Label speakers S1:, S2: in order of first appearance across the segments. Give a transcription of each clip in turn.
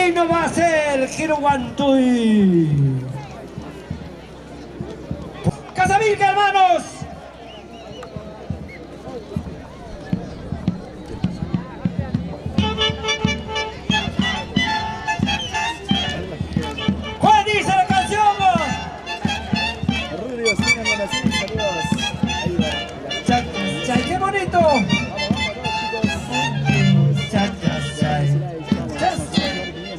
S1: ¿Quién no va a ser Giruguantui? Casavilca, hermanos. ¿Cuál dice la canción?
S2: Rubio, síganme así, saludos. Ahí va.
S1: Chay, chay, qué bonito. Chay, chay, chay.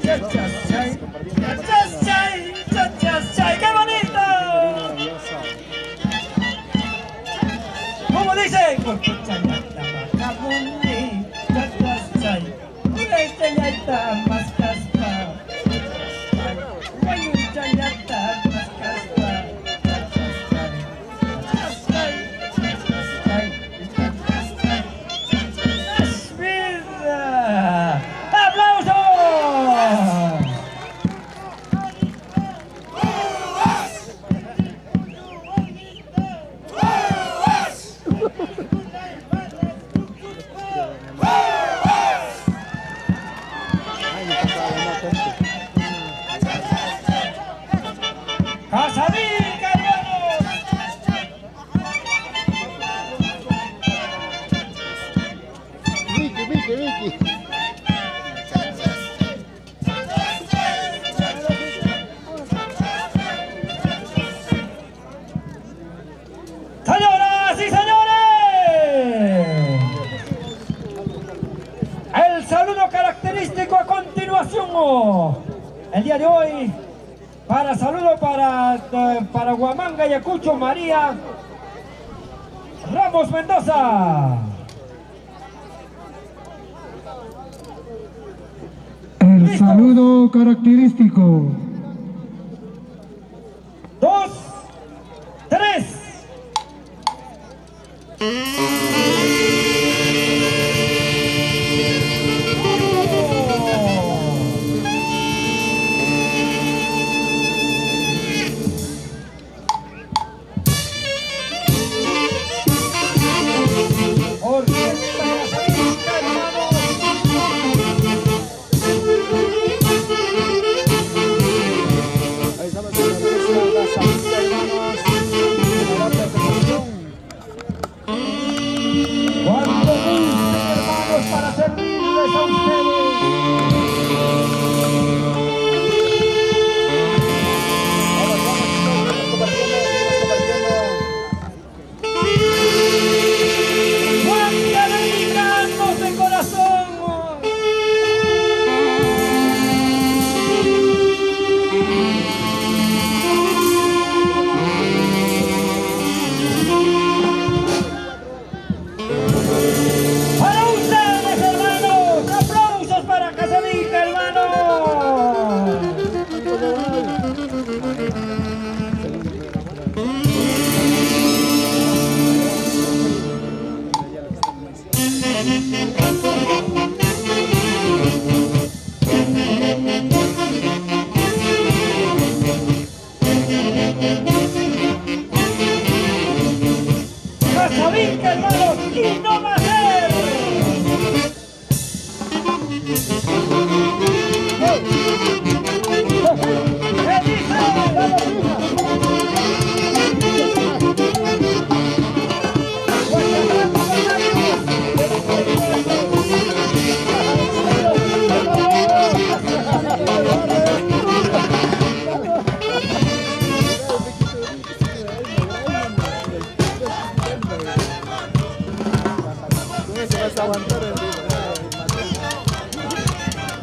S1: Chay, chay, chay. Chay, chay, chay, qué bonito. ¿Cómo dice? Chayata, macamundi, chay, chay, chay. Chayata, más caspa. Chayata, más caspa. ¡Casavilca, hermanos!
S2: Vicky.
S1: Señoras y señores, el saludo característico a continuación. El día de hoy, saludo para Huamanga, Ayacucho, María Ramos Mendoza.
S3: El
S1: ¿Listo?
S3: saludo característico.
S1: 2, 3.
S2: Ahí estamos en la próxima Casavilca, hermanos. Una presentación.
S1: Cuando gusten, hermanos, para servirles a ustedes.
S2: Vamos, compartiendo.
S1: ¡Cuánta dedicados de corazón! Para ustedes, hermanos, aplausos para Casavilca, hermanos. Casavilca, hermanos, y no va a ser. ¿Qué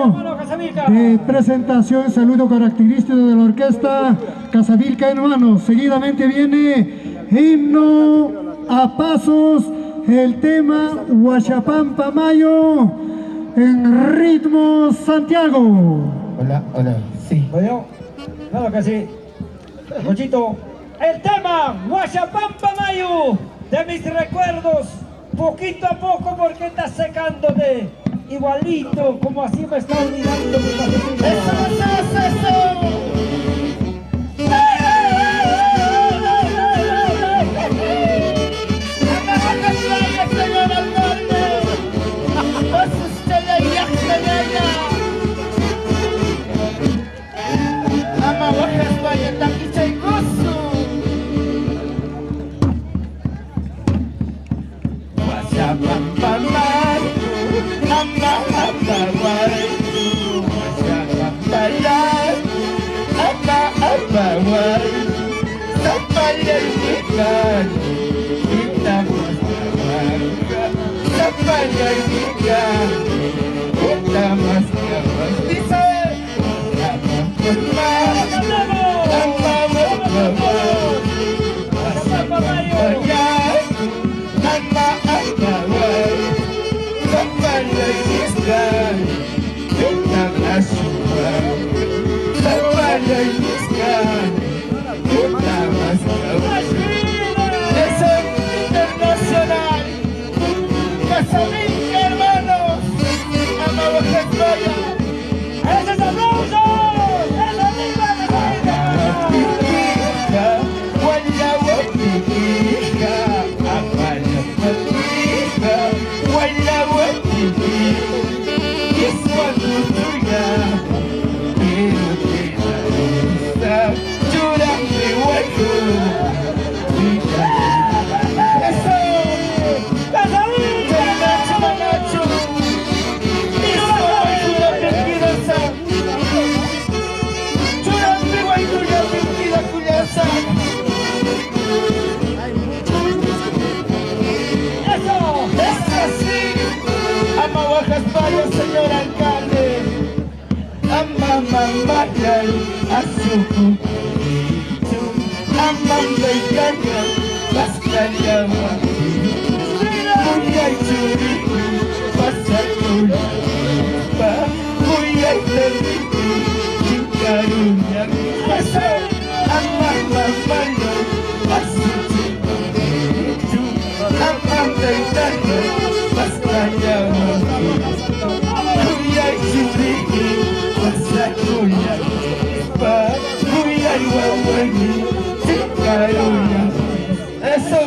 S1: hermano Casavilca.
S3: de presentación, saludo característico de la orquesta Casavilca Hermanos. Seguidamente viene himno a pasos, el tema Huachapampa Mayo en ritmo Santiago.
S4: Hola, hola, sí.
S1: ¿Oye? Claro que sí. Rochito, el tema Huachapampa Mayo de mis recuerdos, poquito a poco porque está secándote, igualito como así me está olvidando mi Casavilca.
S4: Señor alcalde, amamayay asuku, amamayaya paskayama, muyay churi pasakula, muyay teriki chikarunya, amamayay asuku, amamayaya paskayama. Eso.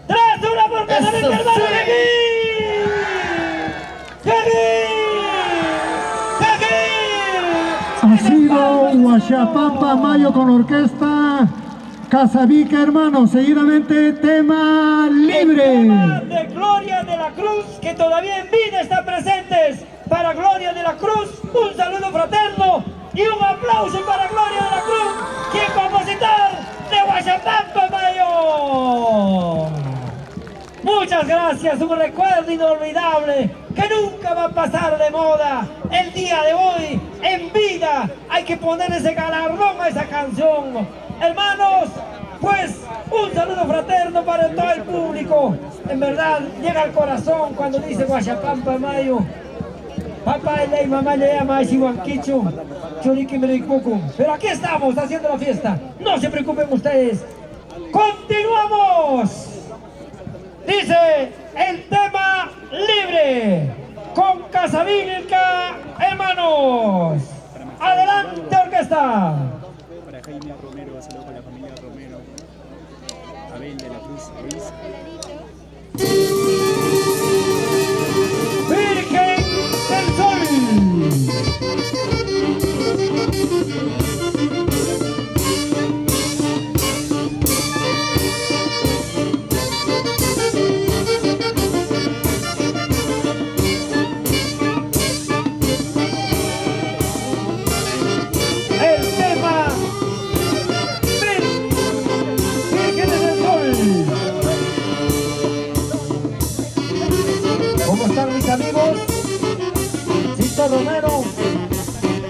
S1: 3-1 por Casavilca, hermano.
S3: Ha sido Huachapampa Mayo con orquesta Casavilca Hermanos. Seguidamente tema libre.
S1: Tema de Gloria de la Cruz, que todavía en vida están presentes. Para Gloria de la Cruz, un saludo fraterno y un aplauso para Gloria de la Cruz, quien compositor de Huachapampa Mayo. Muchas gracias, un recuerdo inolvidable que nunca va a pasar de moda. El día de hoy, en vida, hay que poner ese galardón a esa canción. Hermanos, pues un saludo fraterno para todo el público. En verdad, llega al corazón cuando dice Huachapampa Mayo. Papá y mamá le llama Chihuanquicho, Choriquimericucu. Pero aquí estamos haciendo la fiesta. No se preocupen ustedes. ¡Continuamos! Dice el tema libre con Casavilca Hermanos. Adelante, orquesta.
S2: Para Jaime Romero, saludo con la familia Romero. Abel de la Cruz Ruiz.
S1: Virgen del Sol. El tema Vírgenes del Sol. Romero.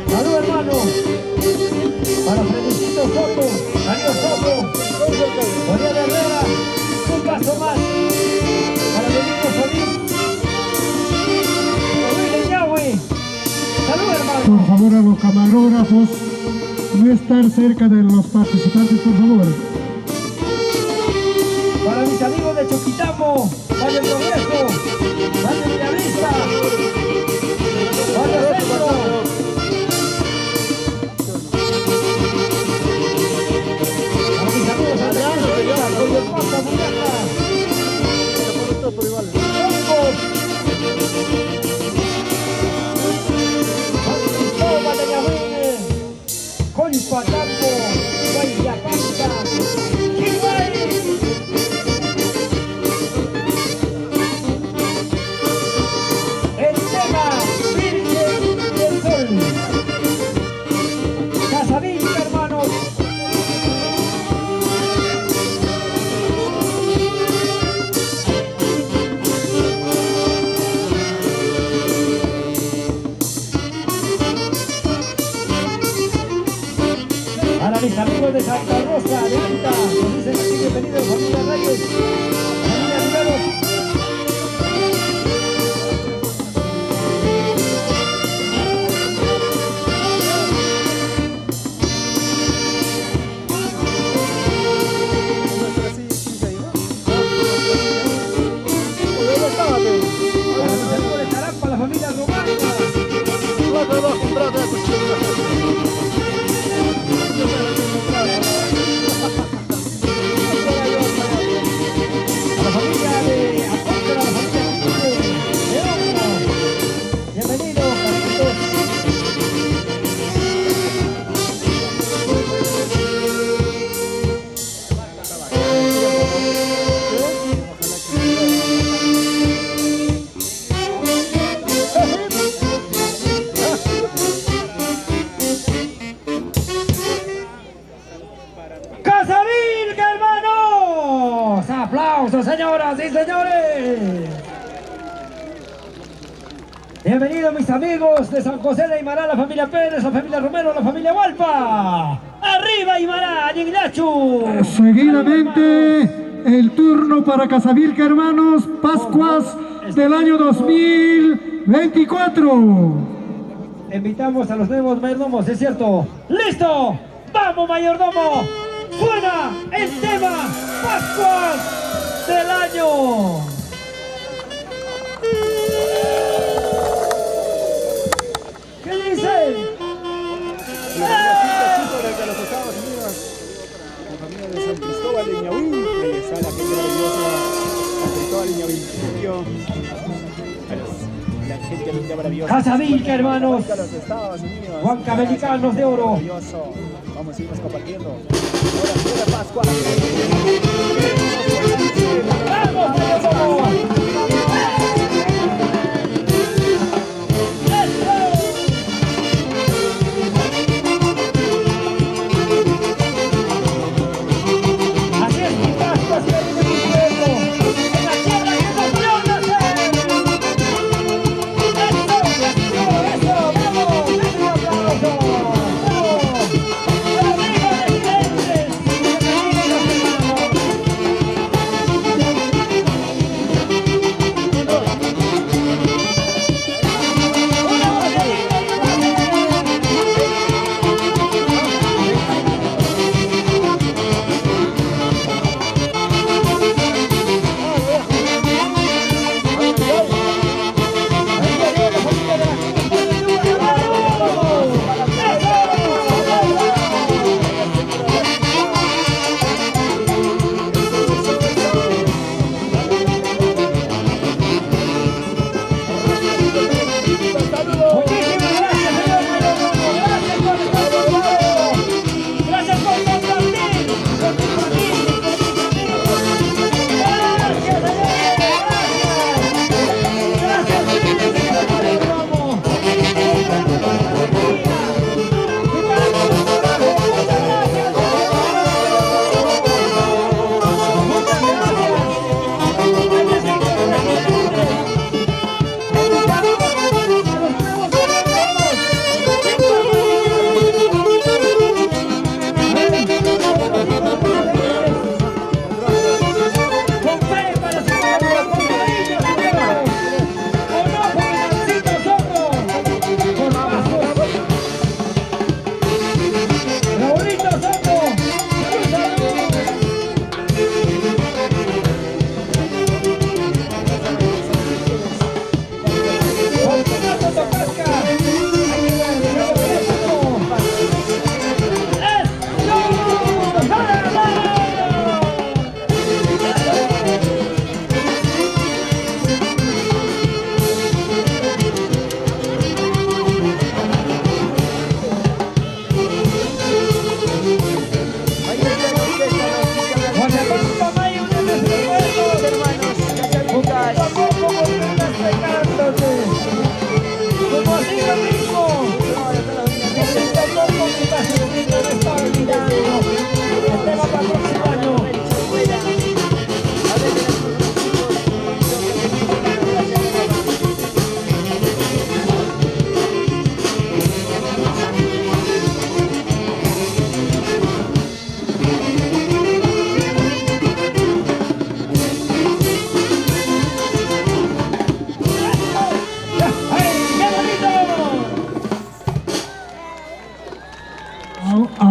S1: Salud, hermano. Para Felicito Soto, Daniel Soto, Oriol Herrera, un paso más. Para Benito Solís, Luis Yahweh. Salud, hermano.
S3: Por favor, a los camarógrafos, no estar cerca de los participantes, por favor.
S1: Para mis amigos de Choquitamo, Valle Progreso, Valle Villavista, Valle Centro. Para mis amigos Alianza, Valle Costa, Muñeca, Hongos, San Cristóbal de Yahuine, Colpatambo, Guayacanta, Quibay. El tema Virgen del Sol. Casavinca, hermanos. Para mis amigos de Santa Rosa, de Anta, nos dicen aquí bienvenidos, familia Reyes, familia Riveros. Para mis amigos de Caramba, la familia Romana. La familia de Apóstol, la familia de Hongo. Bienvenidos, Carlitos. ¡Casavinca, hermanos! ¡Aplausos, señoras y señores! Bienvenidos, mis amigos de San José de Aymara, la familia Pérez, la familia Romero, la familia Hualpa. ¡Arriba, Aymara, Ignachu!
S3: Seguidamente, el turno para Casavilca, hermanos, Pascuas del año 2024.
S1: Invitamos a los nuevos mayordomos, es cierto. ¡Listo! ¡Vamos, mayordomo! ¡Suena el tema Pascuas del año! ¿Qué dicen?
S2: Desde los Estados Unidos, la familia de San Cristóbal de Ñahuín, ahí está la gente maravillosa, San Cristóbal de Ñahuín, la gente linda maravillosa.
S1: Casavinca, hermanos.
S2: De los Estados Unidos.
S1: Huancavelicanos de oro.
S2: Maravilloso. Vamos a irnos compartiendo. Ahora sí, la Pascua.
S1: ¡Vamos, mayordomo! Así es, mi Pascua, si viene mi pueblo, en la tierra que nos vio nacer. Eso, vamos, denle un aplauso. Vamos, arriba residentes, bienvenidos, hermanos.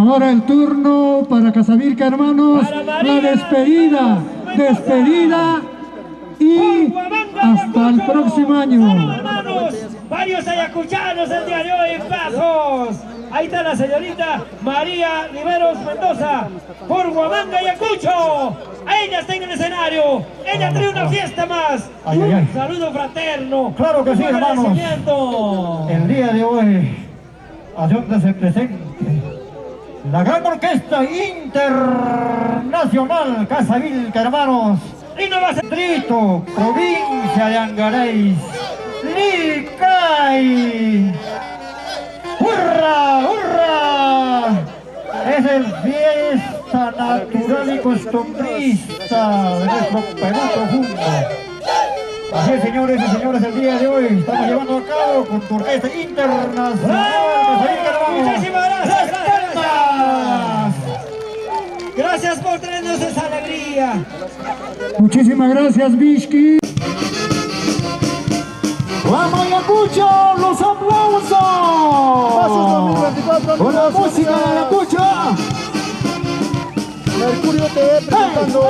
S3: Ahora el turno para Casavilca, hermanos.
S1: Para María.
S3: La despedida. Despedida. Y hasta el próximo año.
S1: Salud, hermanos, varios ayacuchanos el día de hoy, bajos. Ahí está la señorita María Riveros Mendoza, por Huamanga, Ayacucho. Ella está en el escenario, ella trae una fiesta más.
S5: Ay, ay, ay.
S1: Un saludo fraterno.
S5: Claro que sí,
S1: Un
S5: hermanos.
S1: agradecimiento.
S5: El día de hoy, a donde se presente la gran orquesta internacional Casavilca, hermanos.
S1: Y no va a ser
S5: Distrito, provincia de Angaray, Licay. ¡Hurra! ¡Hurra! Es el fiesta natural y costumbrista de nuestro Perú profundo. Así es, señores y señores, el día de hoy estamos llevando a cabo con tu orquesta internacional.
S1: Muchísimas gracias,
S5: ¡Las palmas!
S1: Gracias por traernos esa alegría.
S3: Muchísimas gracias, Vishki. ¡Vamos, Ayacucho! ¡Los aplausos! ¡Con la música de Ayacucho!
S2: Mercurio TV presentando.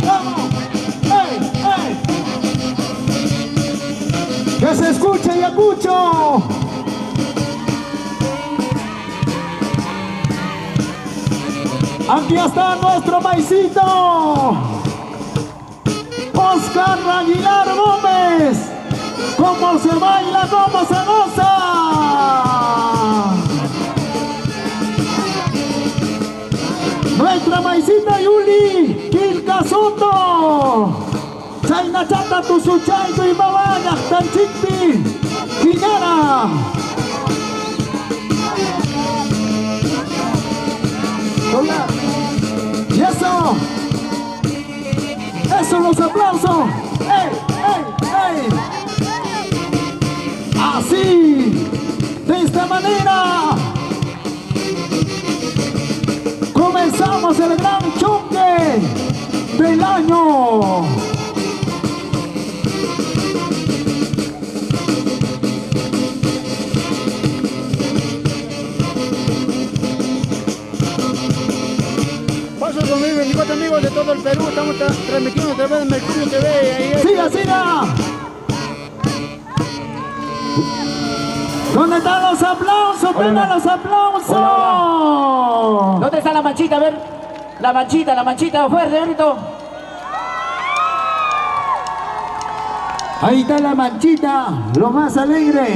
S3: ¡Vamos! ¡Ey! ¡Ey! ¡Que se escuche, Ayacucho! Aquí está nuestro maicito, Oscar Aguilar Gómez. Cómo se baila, cómo se goza. Nuestra maicita Yuli Quilca Soto, Chayna Chata Tusuchay y Mabaya Tanchikpi Quinara. Y eso, los aplausos. ¡Ey, ey, ey! Así, de esta manera, comenzamos el gran choque del año.
S2: Paso conmigo, 24 amigos de todo el Perú. Estamos transmitiendo a través de Mercurio TV. Ahí
S3: ¡Siga, siga! ¿Dónde están los aplausos? ¡Vengan los aplausos!
S6: ¿Dónde está la manchita? A ver, la manchita, fuerte, bonito.
S3: Ahí está la manchita, lo más alegre.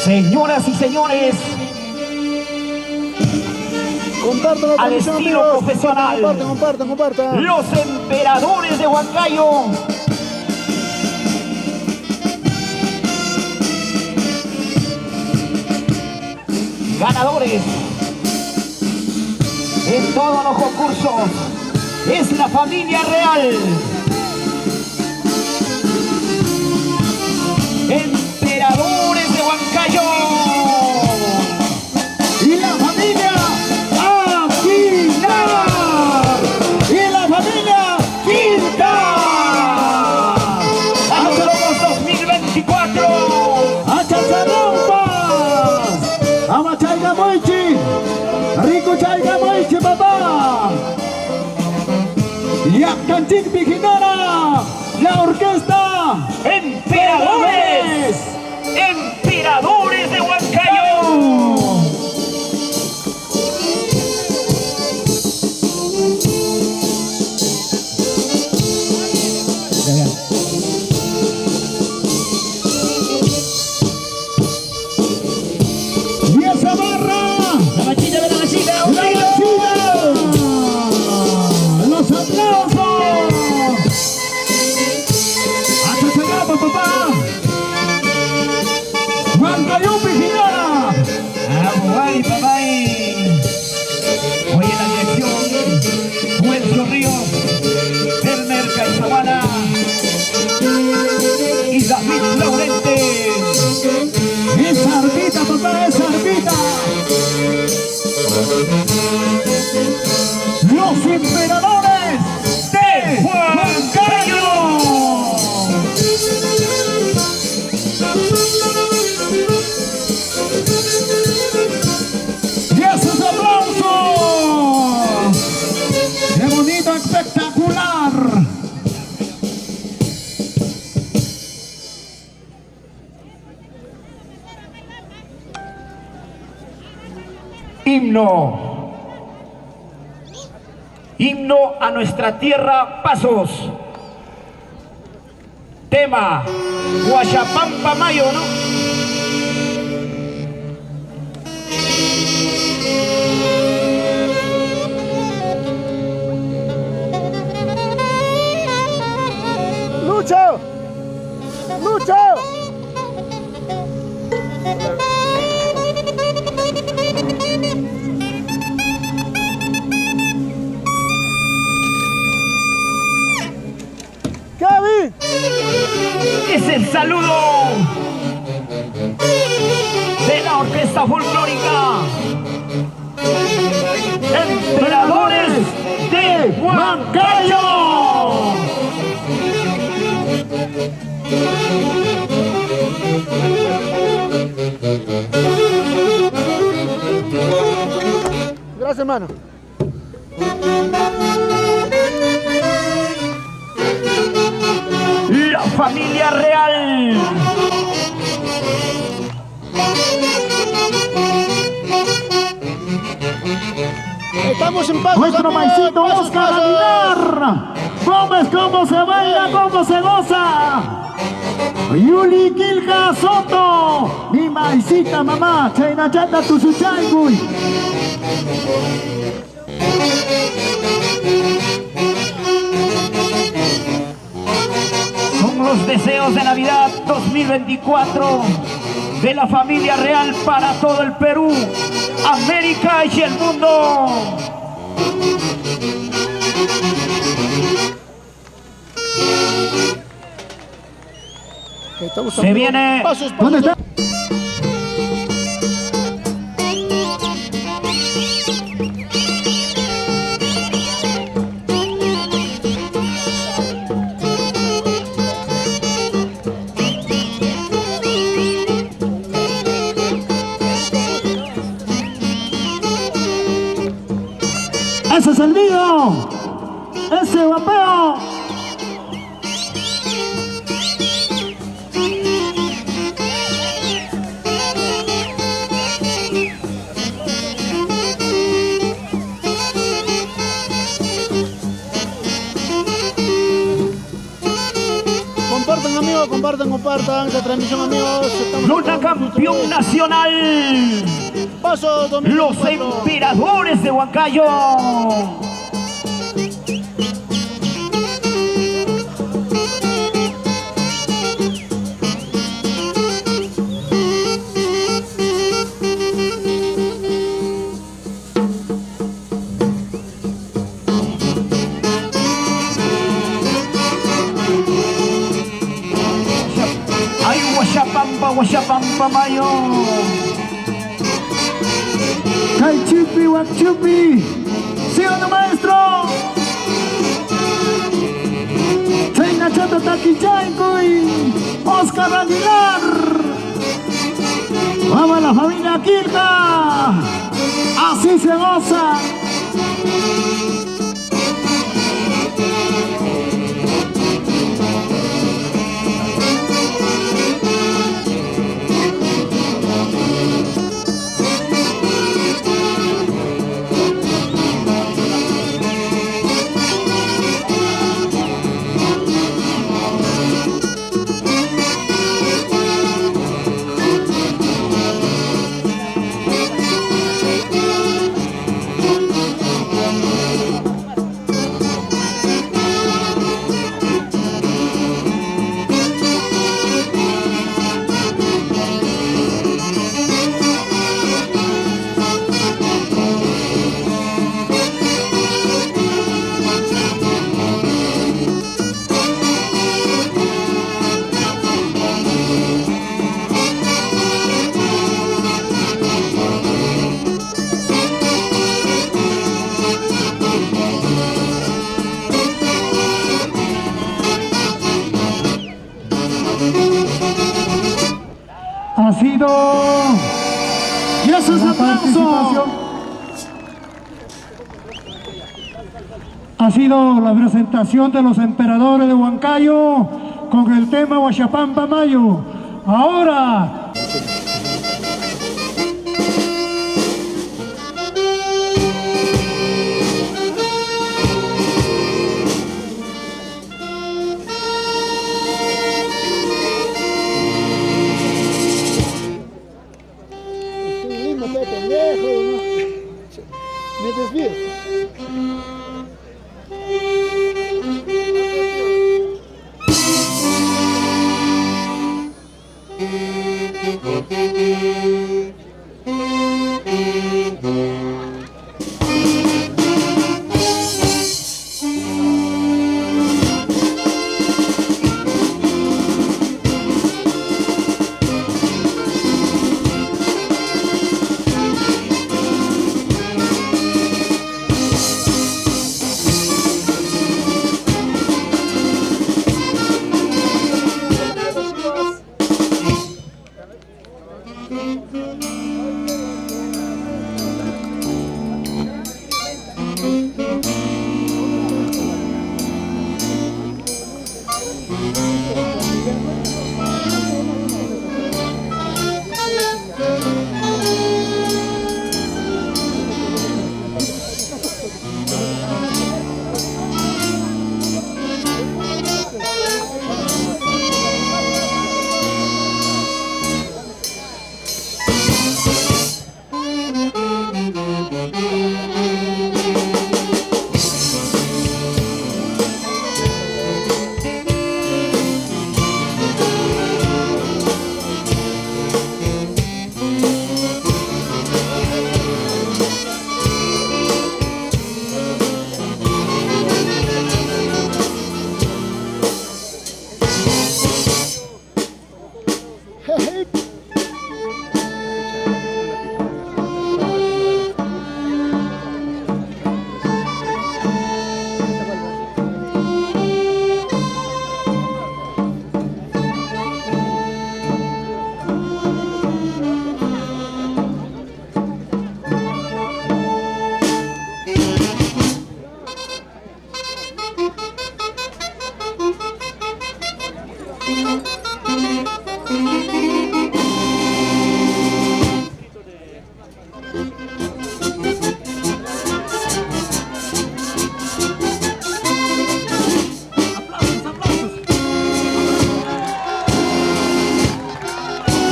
S6: Señoras y señores,
S2: compartan la
S6: al
S2: transmisión,
S6: estilo
S2: amigos.
S6: profesional,
S2: Compartan.
S6: los emperadores de Huancayo, ganadores en todos los concursos, es la familia real. Emperadores de Huancayo.
S3: Y la familia Aguilar. Y la familia Quinta.
S6: ¡Somos 2024!
S3: ¡Achazarompas! ¡Amachaiga Moichi! ¡Rico Chaiga Moichi, papá! Y Acanchik Viginara, la orquesta
S6: ¡Emperadores! ¡Emperadores de Huancayo!
S3: y esa barra,
S6: ¡La machita, la machita!
S3: la vecina, los aplausos. Achazarompas. espectacular.
S6: Himno. Himno a nuestra tierra, Pasos. Tema, Guachapampa Mayo, ¿no?
S2: ¡Lucho! ¡Lucho! ¡Kevin!
S1: Es el saludo de la orquesta folclórica Emperadores de Huancayo.
S2: Gracias, hermano.
S1: La familia real.
S2: Estamos en Pasos.
S3: Nuestro maicito Oscar Aguilar. Gómez, cómo se baila, cómo se goza. Yuli Quilca Soto. Mi maicita mamá. Chaina chata tusuchaygui.
S1: Son los deseos de Navidad 2024 de la familia real para todo el Perú, América y el mundo. Se viene.
S2: Pasos,
S3: ¿Dónde está? Ese es el mío. Ese guapeo.
S2: Compartan, amigos, compartan esta transmisión, amigos. Estamos
S1: Luna campeón nacional.
S2: Pasos 2024.
S1: Los Emperadores de Huancayo. Ay, Guachapampa, Guachapampa Mayo.
S3: Caichupi, Huachupi. Síganos, maestro. Chaina chata taquichaycuy. Oscar Aguilar. Vamos a la familia Quilca. Así se goza. Ha sido. Y eso es aplauso. Ha sido la presentación de los emperadores de Huancayo con el tema Huachapampa Mayo. Ahora...
S2: Me desvío.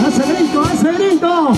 S2: ¡Ese grito!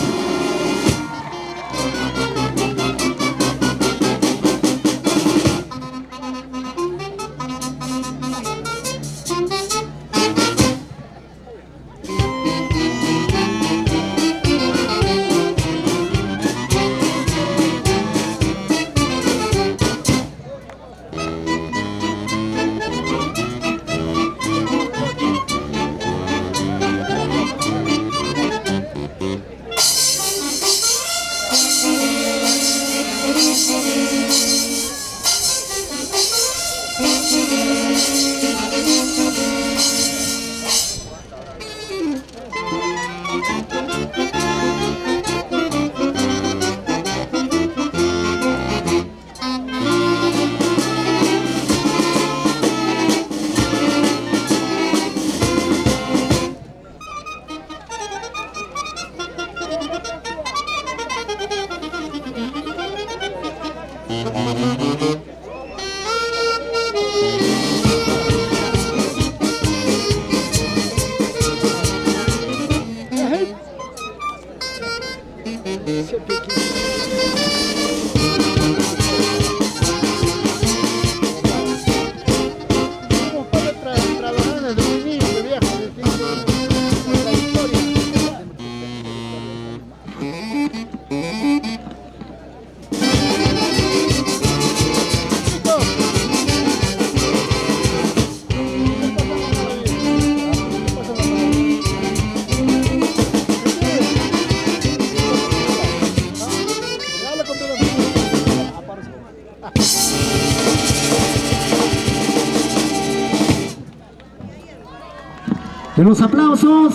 S2: De los aplausos.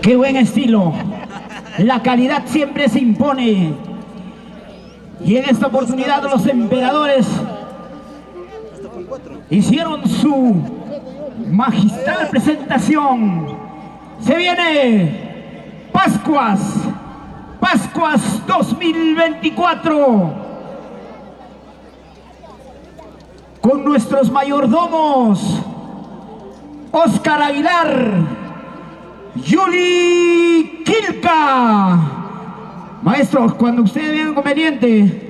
S6: Qué buen estilo. La calidad siempre se impone. Y en esta oportunidad los emperadores hicieron su magistral presentación. Se viene Pascuas 2024 con nuestros mayordomos Oscar Aguilar, Yuli Quilca. Maestros, cuando ustedes vean conveniente.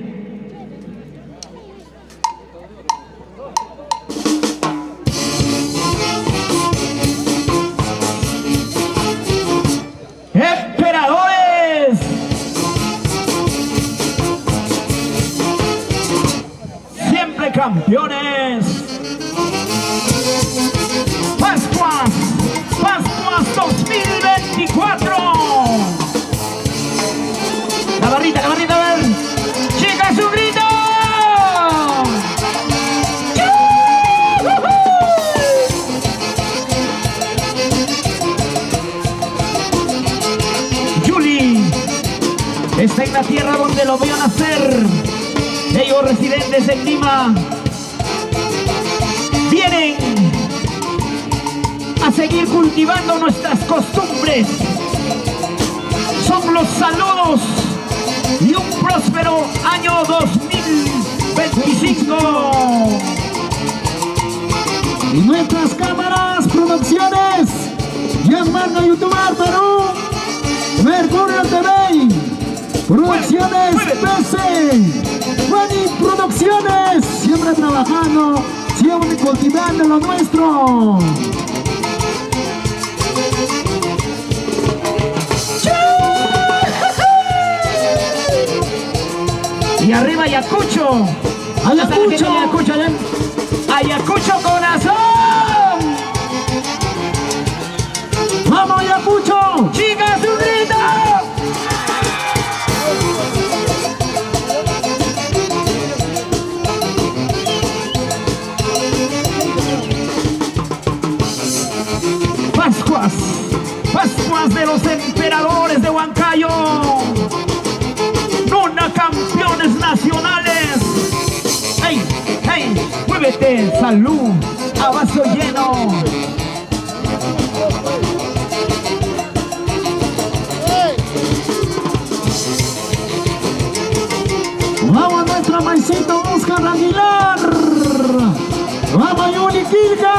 S6: ¡Emperadores! Siempre campeones. Pascuas 2024. La barrita, a ver. Chicas, un grito. Yuli está en la tierra donde lo vio nacer. Ellos residentes en Lima vienen a seguir cultivando nuestras costumbres. Son los saludos y un próspero año 2025.
S3: Y nuestras cámaras, producciones, Yasmarca YouTuber Perú, Mercurio TV, Producciones PC, Juani Producciones, siempre trabajando, siempre cultivando lo nuestro.
S6: Y arriba Ayacucho.
S3: Ayacucho.
S6: Ayacucho corazón.
S3: ¡Vamos Ayacucho!
S6: Chicas, un grito. Pascuas de los emperadores de Huancayo. Nuna campeones nacionales. ¡Hey! ¡Muévete! ¡Salud! ¡A vaso lleno!
S3: ¡Vamos a nuestro maicito Oscar Aguilar! ¡Vamos Yuli Quilca!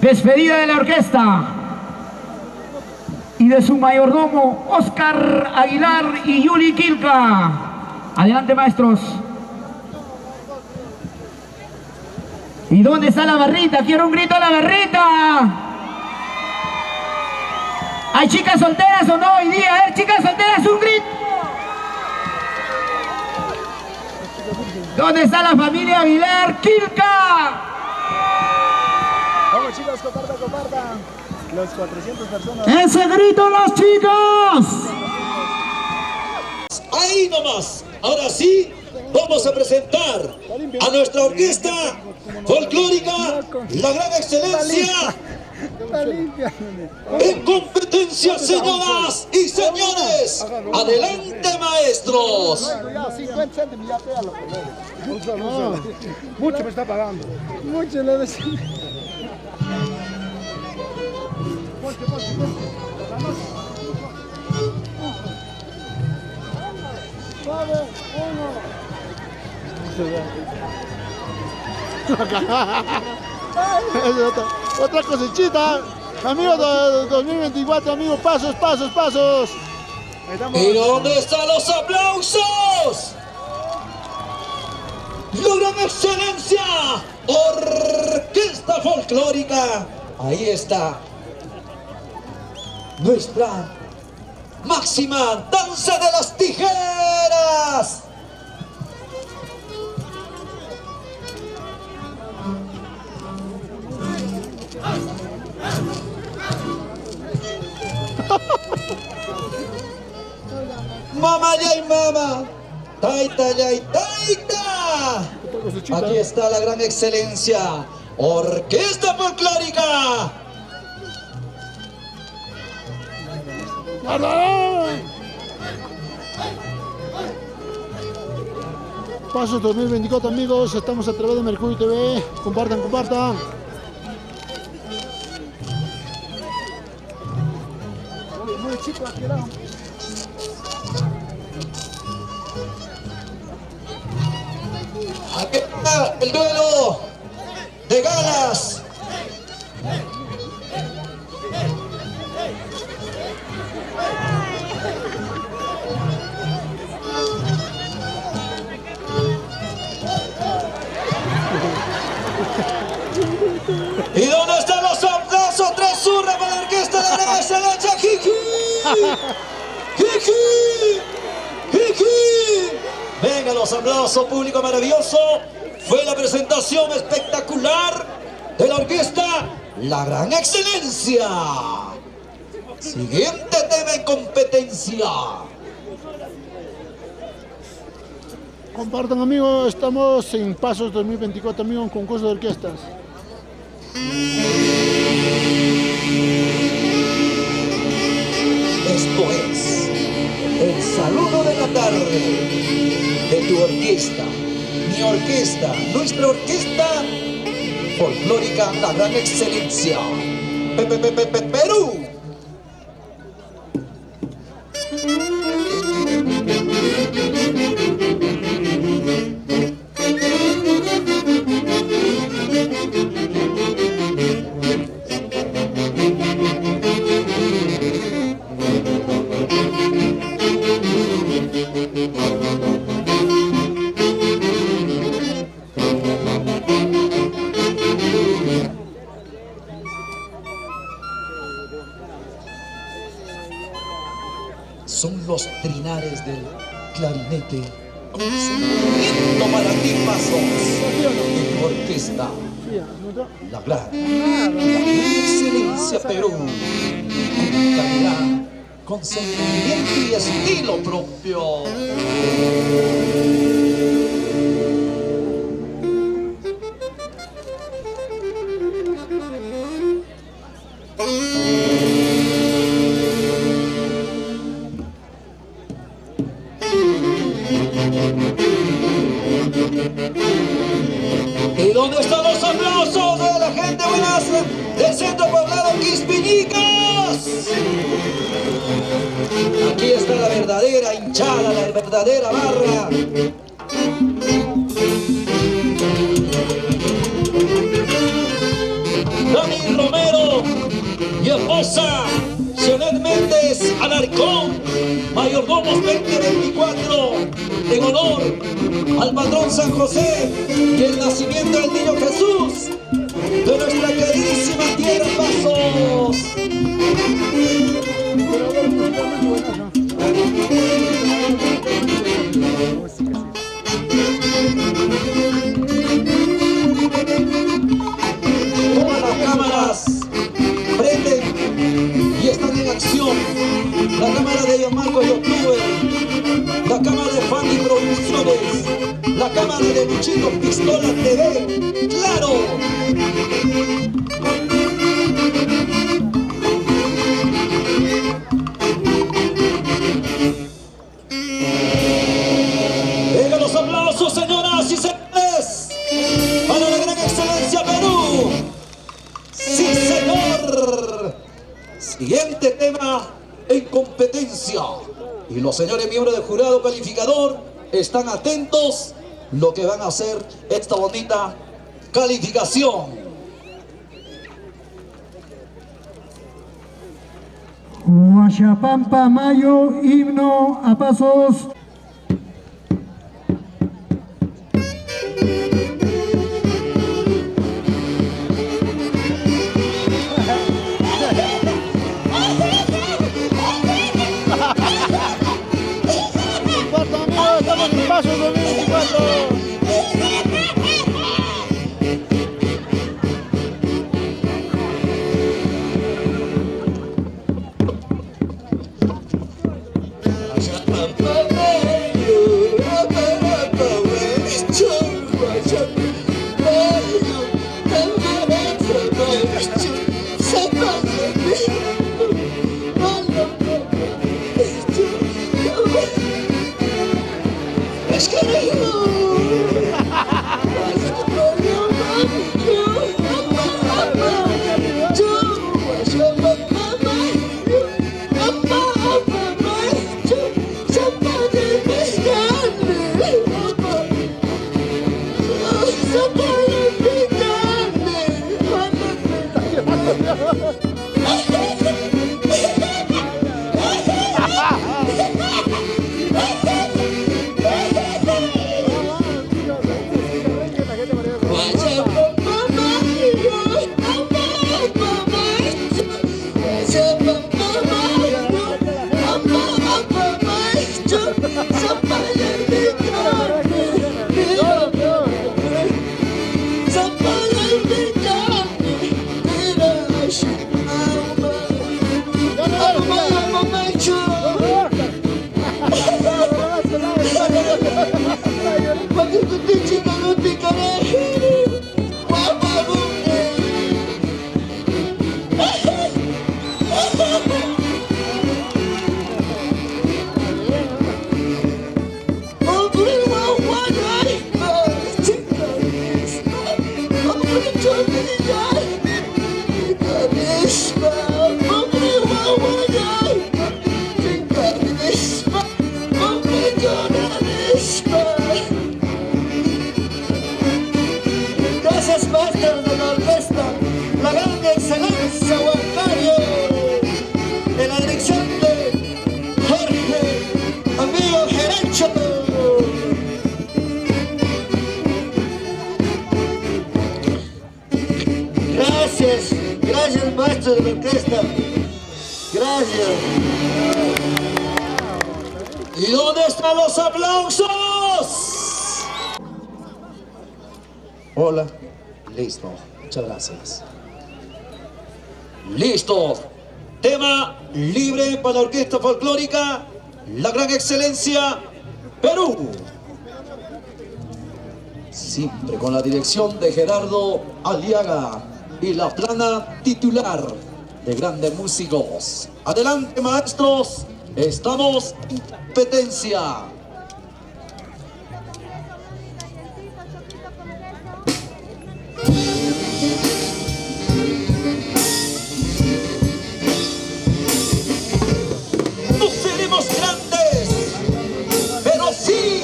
S6: Despedida de la orquesta y de su mayordomo Oscar Aguilar y Yuli Quilca. Adelante, maestros. ¿Y dónde está la barrita? Quiero un grito a la barrita. ¿Hay chicas solteras o no hoy día? A ver, chicas solteras, un grito. ¿Dónde está la familia Aguilar Quilca?
S2: Vamos chicos, compartan. Los 400 personas.
S3: ¡Ese grito los chicos!
S7: Ahí nomás. Ahora sí, vamos a presentar a nuestra orquesta folclórica, la gran excelencia. En competencia, señoras y señores. Adelante, maestros.
S2: Mucho me está pagando. Mucho le decimos. Otra cosechita, amigos de 2024, amigos, pasos.
S7: ¿Y dónde están los aplausos? ¡La gran excelencia! Orquesta folclórica. Ahí está nuestra máxima danza de las tijeras. Mama yay mama, taita yay taita. Aquí está la gran excelencia, Orquesta Folclórica.
S2: Pasos 2024, amigos, estamos a través de Mercurio TV. Compartan, compartan. Muy chico aquí, ¿no?
S7: Aquí está el duelo de galas. ¿Y dónde están los aplausos? Tres zurras para la orquesta de la gran excelencia. ¡Jiji! ¡Jiji! ¡Jiji! Venga los aplausos, público maravilloso. Fue la presentación espectacular de la orquesta La Gran Excelencia. Siguiente tema en competencia.
S2: Compartan, amigos, estamos en Pasos 2024, amigos, en concurso de orquestas.
S7: Esto es el saludo de la tarde de tu orquesta, mi orquesta, nuestra orquesta folclórica La Gran Excelencia. Perú. Son los trinares del clarinete. Sentimiento para ti, Pasos, de tu orquesta. La Gran Excelencia Perú. Con calidad, con sentimiento y estilo propio. ¿Y dónde están los aplausos de la gente buenas del Centro Poblado Quispinicas? Aquí está la verdadera hinchada, la verdadera barra. Dani Romero y esposa Sionet Méndez Alarcón, mayordomos 2024, en honor al patrón San José y el nacimiento del niño Jesús de nuestra queridísima tierra Pasos. Todas las cámaras prenden y están en acción. La cámara de Gianmarco Youtuber, la cámara de Fanny Producciones, la cámara de Luchito Pistola TV, ¡claro! Venga los aplausos, señoras y señores, para la Gran Excelencia Perú. ¡Sí, señor! Siguiente tema en competencia. Y los señores miembros del jurado calificador están atentos lo que van a hacer esta bonita calificación.
S3: Huachapampa Mayo, himno a Pasos.
S5: Gracias, máster de la orquesta, la gran excelencia Huancayo, en la dirección de Jorge, amigo Gerencho. Gracias, maestro de la orquesta. Gracias.
S7: ¿Y dónde están los aplausos? Hola. Listo. Muchas gracias. Listo. Tema libre para la orquesta folclórica, la gran excelencia Perú. Siempre con la dirección de Gerardo Aliaga y la plana titular de grandes músicos. Adelante, maestros. Estamos en competencia. No seremos grandes, pero sí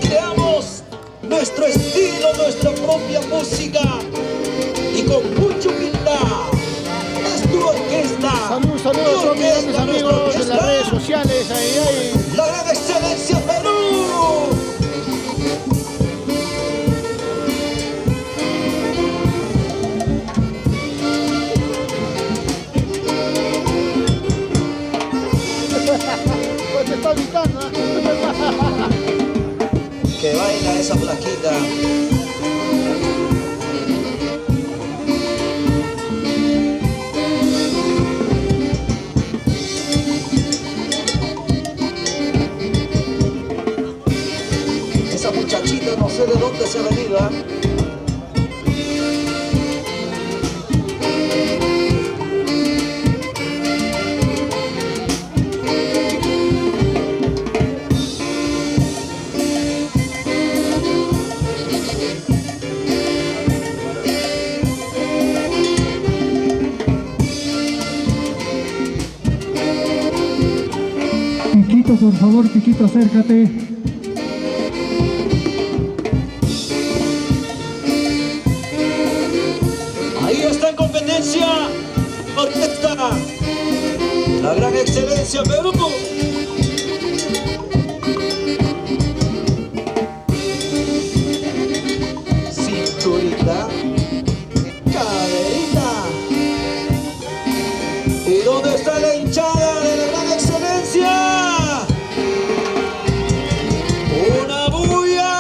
S7: creamos nuestro estilo, nuestra propia música y con mucha humildad. Es tu orquesta.
S2: Saludos a todos mis grandes amigos en las redes sociales. Ahí.
S7: La gran excelencia Perú.
S2: Pues te está gritando.
S7: Que baila esa flaquita. Esa muchachita no sé de dónde se ha venido, ¿eh?
S6: Piquito, por favor, Piquito, acércate.
S7: Ahí está en competencia orquesta, la gran excelencia Perú. Cinturita, caderita. ¿Y dónde está la hinchada de la gran excelencia? Una bulla.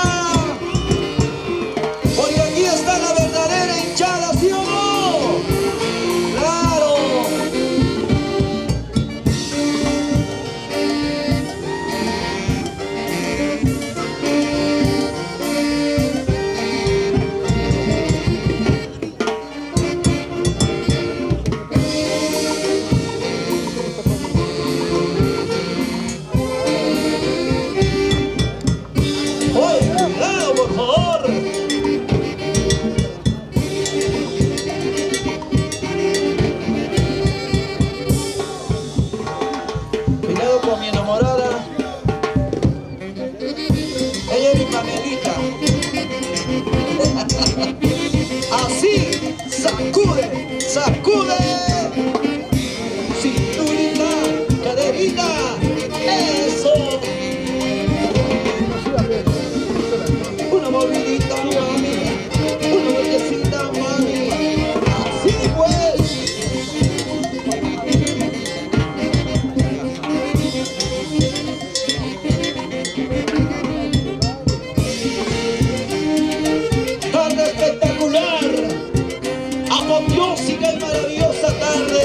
S7: enamorada. Ella es mi Pamelita. Así, sacude, sacude. Cinturita, caderita, eso. Una movidita, mami. Una vueltecita, mami. Así pues. Tarde espectacular, apoteósica y maravillosa tarde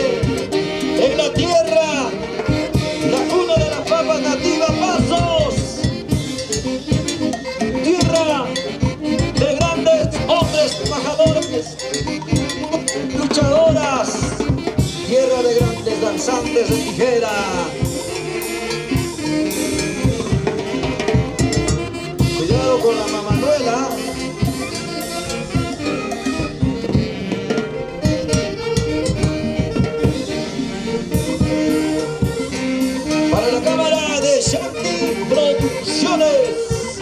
S7: en la tierra, la cuna de las papas nativas Pasos, tierra de grandes hombres trabajadores, luchadoras, tierra de grandes danzantes de tijera. Cuidado con la mamanuela. Para la cámara de Shanti Producciones,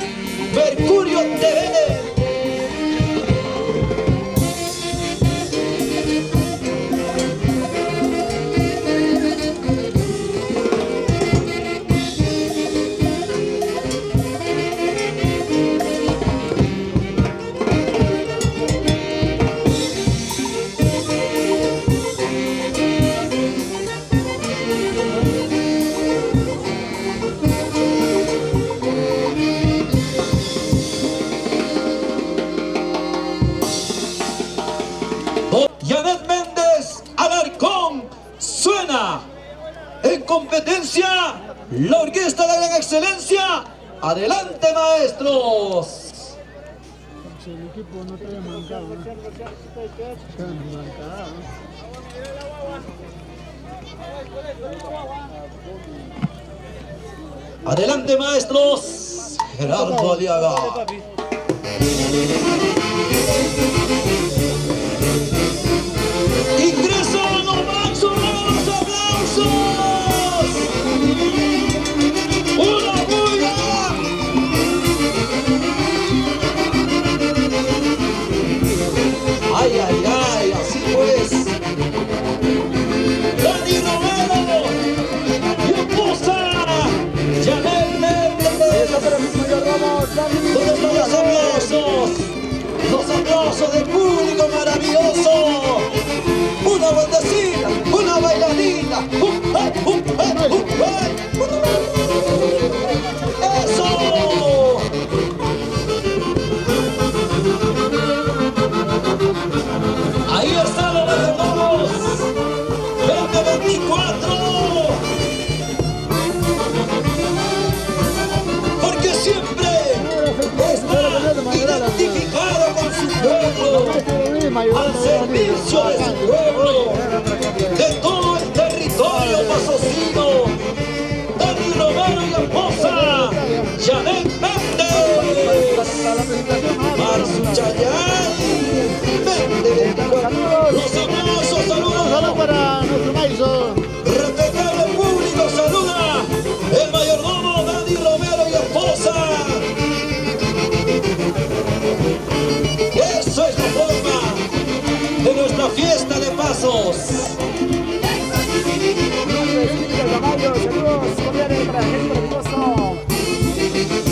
S7: Mercurio TV. Janet Méndez Alarcón suena en competencia la orquesta de la gran excelencia. Adelante, maestros.
S2: El equipo no trae mancado, ¿no? Están marcados.
S7: Adelante, maestros. Gerardo Aliaga. Ingreso nomás, los aplausos. Una bulla. Ay, ay, ay, así pues. Dani Romero y esposa Janet Méndez. ¿Dónde están los aplausos? Los aplausos del público maravilloso. Una vueltecita, una bailadita. ¡Eso! Ahí están los hermanos. 2024. Porque siempre está identificado con su pueblo, al servicio de su pueblo, de todo el territorio pasosino. Dani Romero y esposa Janet Méndez, Marzu Chayay Méndez. Los aplausos, saludos
S2: para nuestro Maiso.
S7: respetable público, saluda el mayordomo Dani Romero y esposa. Eso es la forma de nuestra fiesta de pasos.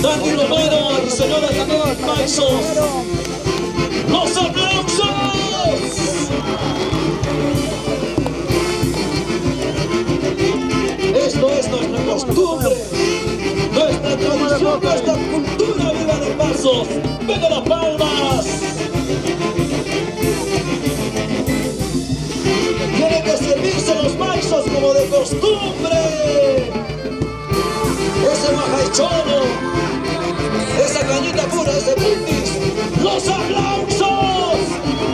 S7: Dani Romero y señora Janet Paixos. ¡Los aplausos! Esto es nuestra costumbre, nuestra tradición, nuestra cultura viva de Pasos. ¡Venga las palmas! Tienen que servirse los paixos como de costumbre. Ese majaichono, esa cañita pura, ese puntis. ¡Los aplausos!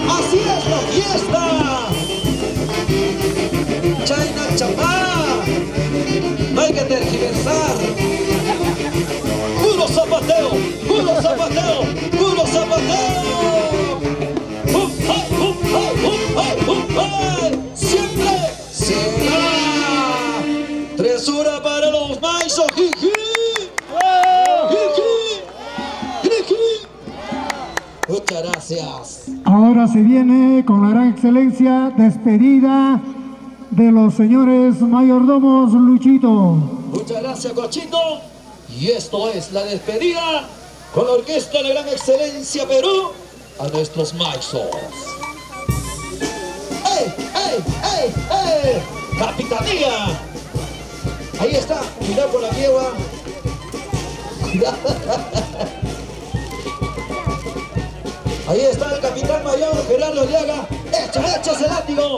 S7: ¡Así es la fiesta! ¡Chaina Chapá! No hay que tergiversar. ¡Puro zapateo! ¡Puro zapateo! ¡Puro zapateo! ¡Siempre será! Tresura para los maizos. gracias.
S3: Ahora se viene con la gran excelencia despedida de los señores mayordomos Luchito.
S7: Muchas gracias, Cochito. Y esto es la despedida con la orquesta de la gran excelencia Perú a nuestros maestros. ¡Ey, ey, ey, ey! ¡Capitanía! Ahí está, cuidado con la yegua. Cuidado. Ahí está el capitán mayor Gerardo Aliaga. ¡Echa ese látigo!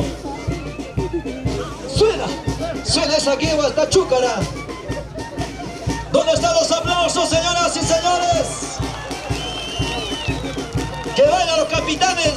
S7: Suena esa yegua, está chúcara. ¿Dónde están los aplausos, señoras y señores? ¡Que vayan los capitanes!